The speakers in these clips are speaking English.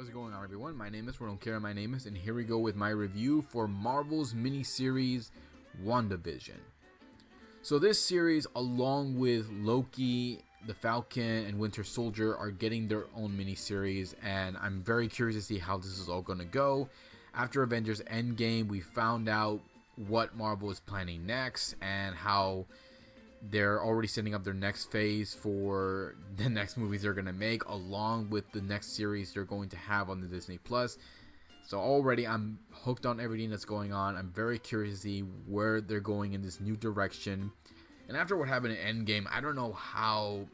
What's going on, everyone? My name is My name is, and here we go with my review for Marvel's miniseries WandaVision. So this series, along with Loki, the Falcon, and Winter Soldier, are getting their own miniseries, and I'm very curious to see how this is all going to go. After Avengers Endgame, we found out what Marvel is planning next and how they're already setting up their next phase for the next movies they're going to make, along with the next series they're going to have on the Disney Plus. So already I'm hooked on everything that's going on. I'm very curious to see where they're going in this new direction. And after what happened in Endgame, I don't know how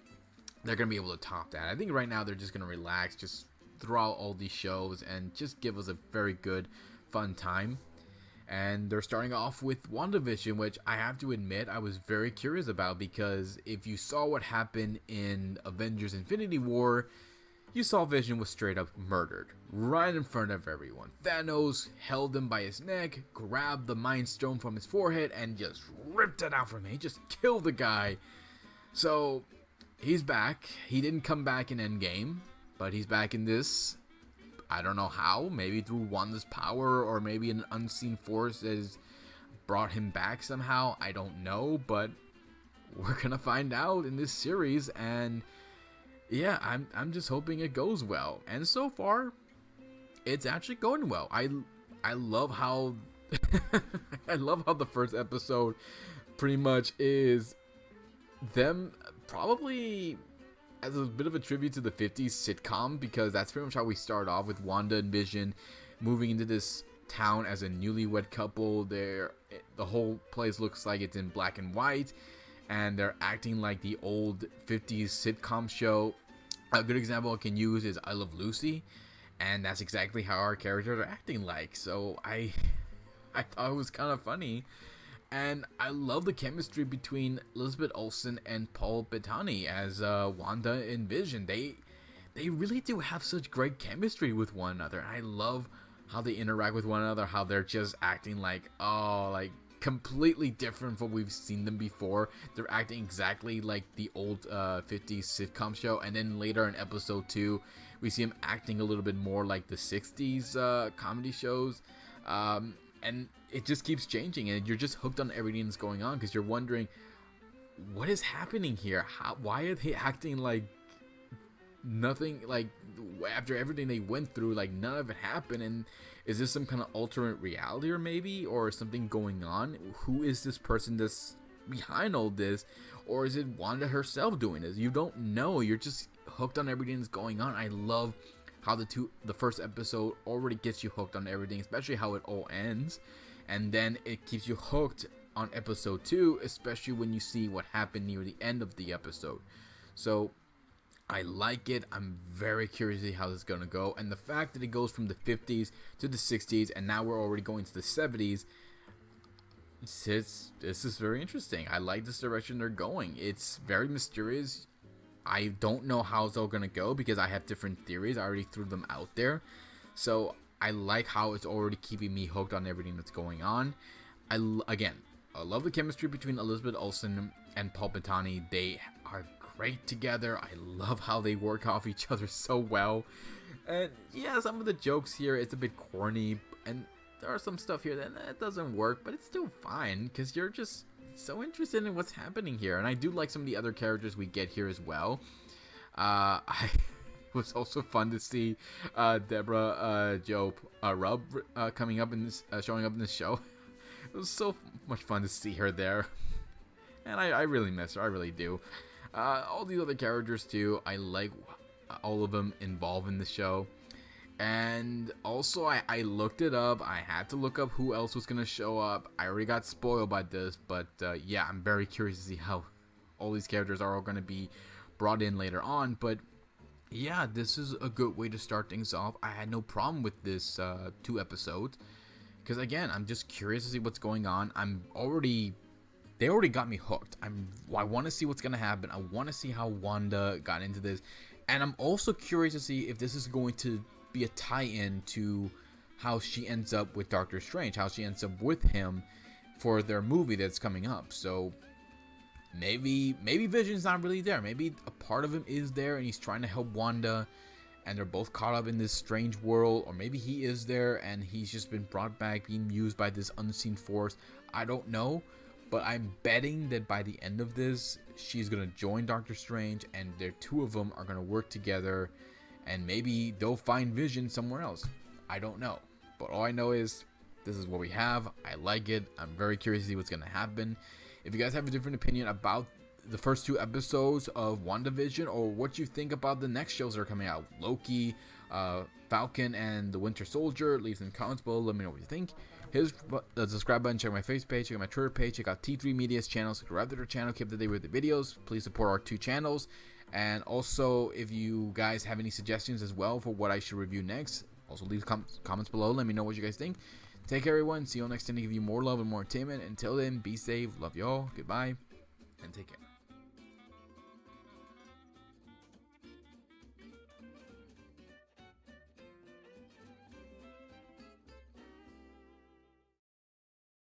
they're going to be able to top that. I think right now they're just going to relax, just throw out all these shows and just give us a very good, fun time. And they're starting off with WandaVision, which I have to admit I was very curious about, because if you saw what happened in Avengers Infinity War, you saw Vision was straight up murdered right in front of everyone. Thanos held him by his neck, grabbed the Mind Stone from his forehead, and just ripped it out from him. He just killed the guy. So he's back. He didn't come back in Endgame, but he's back in this. I don't know how, maybe through Wanda's power, or maybe an unseen force has brought him back somehow. I don't know, but we're gonna find out in this series, and yeah, I'm just hoping it goes well. And so far, it's actually going well. I love how I love how the first episode pretty much is them probably as a bit of a tribute to the 50s sitcom, because that's pretty much how we start off, with Wanda and Vision moving into this town as a newlywed couple. The whole place looks like it's in black and white, and they're acting like the old 50s sitcom show. A good example I can use is I Love Lucy, and that's exactly how our characters are acting like. So I thought it was kind of funny. And I love the chemistry between Elizabeth Olsen and Paul Bettany as Wanda and Vision. They really do have such great chemistry with one another. I love how they interact with one another, how they're just acting like completely different from what we've seen them before. They're acting exactly like the old 50s sitcom show, and then later in episode 2, we see them acting a little bit more like the 60s comedy shows. And it just keeps changing, and you're just hooked on everything that's going on, because you're wondering, what is happening here? Why are they acting like nothing, like after everything they went through, like none of it happened? And is this some kind of alternate reality, or maybe, or something going on? Who is this person that's behind all this? Or is it Wanda herself doing this? You don't know. You're just hooked on everything that's going on. I love how the first episode already gets you hooked on everything, especially how it all ends, and then it keeps you hooked on episode 2, especially when you see what happened near the end of the episode. So I like it. I'm very curious to see how this is going to go, and the fact that it goes from the 50s to the 60s, and now we're already going to the 70s, this is very interesting. I like this direction they're going. It's very mysterious. I don't know how it's all going to go, because I have different theories. I already threw them out there. So I like how it's already keeping me hooked on everything that's going on. I love the chemistry between Elizabeth Olsen and Paul Bettany. They are great together. I love how they work off each other so well. And yeah, some of the jokes here, it's a bit corny, and there are some stuff here that doesn't work, but it's still fine, because you're just so interested in what's happening here. And I do like some of the other characters we get here as well. It was also fun to see Deborah Jo Rubb coming up in this, showing up in this show. It was so much fun to see her there, and I really miss her. I really do. All the other characters too. I like all of them involved in the show. And also, I looked it up. I had to look up who else was going to show up. I already got spoiled by this, but yeah, I'm very curious to see how all these characters are all going to be brought in later on. But yeah, this is a good way to start things off. I had no problem with this 2 episodes, because again, I'm just curious to see what's going on. They already got me hooked. I want to see what's going to happen. I want to see how Wanda got into this. And I'm also curious to see if this is going to be a tie-in to how she ends up with Doctor Strange, how she ends up with him for their movie that's coming up. So maybe Vision's not really there. Maybe a part of him is there, and he's trying to help Wanda, and they're both caught up in this strange world, or maybe he is there and he's just been brought back, being used by this unseen force. I don't know, but I'm betting that by the end of this, she's gonna join Doctor Strange, and the two of them are gonna work together, and maybe they'll find Vision somewhere else. I don't know, but all I know is this is what we have. I like it. I'm very curious to see what's gonna happen. If you guys have a different opinion about the first 2 episodes of WandaVision, or what you think about the next shows that are coming out, Loki, Falcon, and the Winter Soldier, leave in the comments below. Let me know what you think. Hit the subscribe button, check my Facebook page, check out my Twitter page, check out T3 Media's channel, subscribe to their channel, keep up to date with the videos. Please support our 2 channels. And also, if you guys have any suggestions as well for what I should review next, also leave comments below. Let me know what you guys think. Take care, everyone. See you all next time to give you more love and more entertainment. Until then, be safe. Love y'all. Goodbye. And take care.